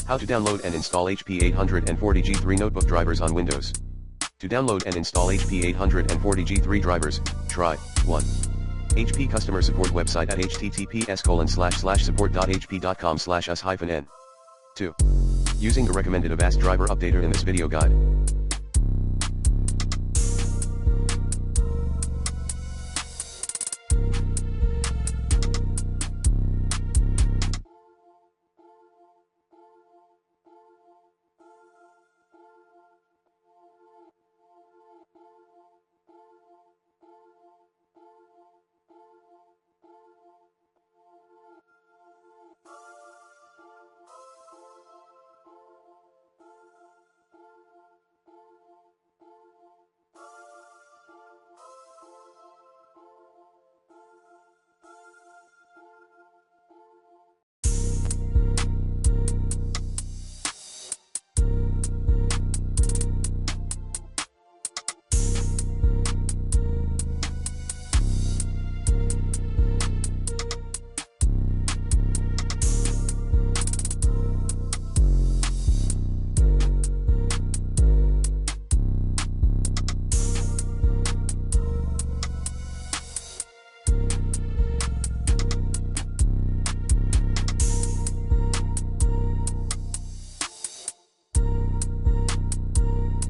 How to download and install HP840G3 notebook drivers on Windows. To download and install HP840G3 drivers, try 1. HP customer support website at https://support.hp.com/us-n. 2. Using the recommended Avast driver updater in this video guide.